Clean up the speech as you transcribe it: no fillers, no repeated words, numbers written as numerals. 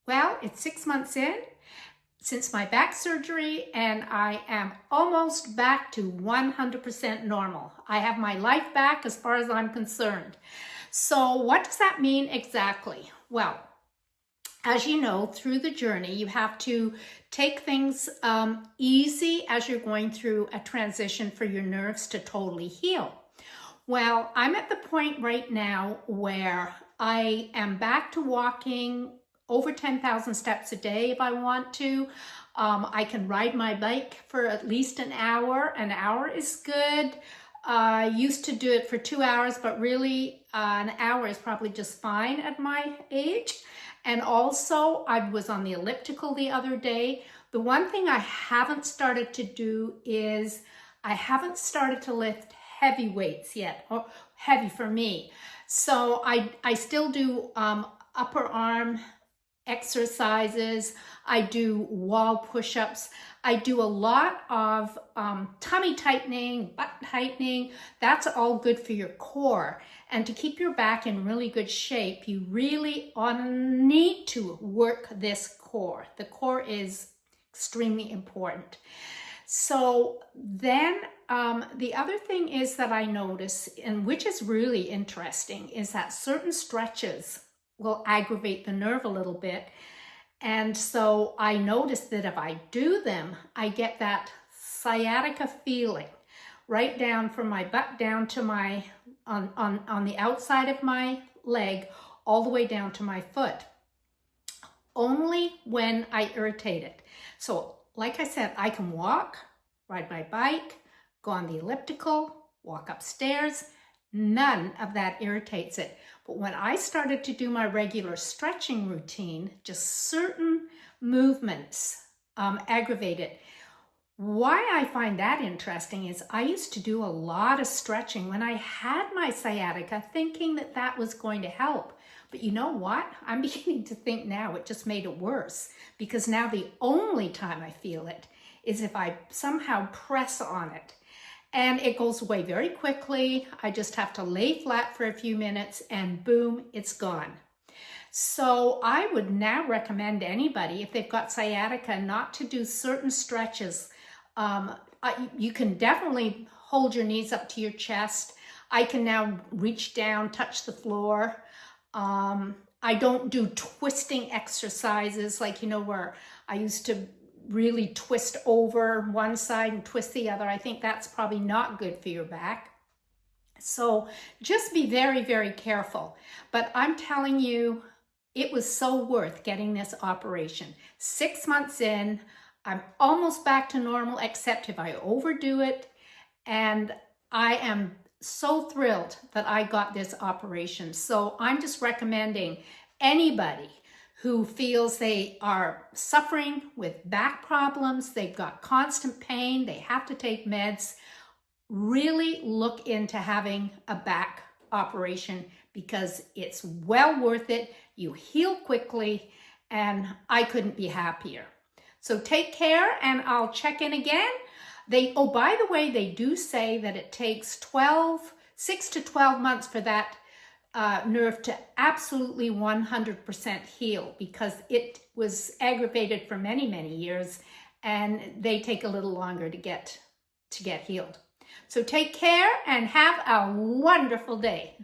Well, it's 6 months in since my back surgery, and I am almost back to 100% normal. I have my life back as far as I'm concerned. So what does that mean exactly? Well, as you know, through the journey, you have to take things easy as you're going through a transition for your nerves to totally heal. Well, I'm at the point right now where I am back to walking over 10,000 steps a day if I want to. I can ride my bike for at least an hour. An hour is good. I used to do it for 2 hours, but really an hour is probably just fine at my age. And also I was on the elliptical the other day. The one thing I haven't started to do is I haven't started to lift heavy weights yet, or heavy for me. So I still do upper arm exercises. I do wall push-ups. I do a lot of tummy tightening, butt tightening. That's all good for your core. And to keep your back in really good shape, you really need to work this core. The core is extremely important. So then the other thing is that I notice, and which is really interesting, is that certain stretches will aggravate the nerve a little bit. And so I noticed that if I do them, I get that sciatica feeling right down from my butt down to my, on the outside of my leg, all the way down to my foot, only when I irritate it. So like I said, I can walk, ride my bike, go on the elliptical, walk upstairs. None of that irritates it. But when I started to do my regular stretching routine, just certain movements aggravate it. Why I find that interesting is I used to do a lot of stretching when I had my sciatica, thinking that that was going to help. But you know what? I'm beginning to think now it just made it worse, because now the only time I feel it is if I somehow press on it. And it goes away very quickly. I just have to lay flat for a few minutes and boom, it's gone. So I would now recommend anybody, if they've got sciatica, not to do certain stretches. You can definitely hold your knees up to your chest. I can now reach down, touch the floor. I don't do twisting exercises like, you know, where I used to really twist over one side and twist the other. I think that's probably not good for your back. So just be very, very careful. But I'm telling you, it was so worth getting this operation. 6 months in, I'm almost back to normal, except if I overdo it. And I am so thrilled that I got this operation. So I'm just recommending anybody who feels they are suffering with back problems, they've got constant pain, they have to take meds, really look into having a back operation, because it's well worth it. You heal quickly, and I couldn't be happier. So take care, and I'll check in again. Oh, by the way, they do say that it takes 6 to 12 months for that nerve to absolutely 100% heal, because it was aggravated for many, many years, and they take a little longer to get healed. So take care and have a wonderful day.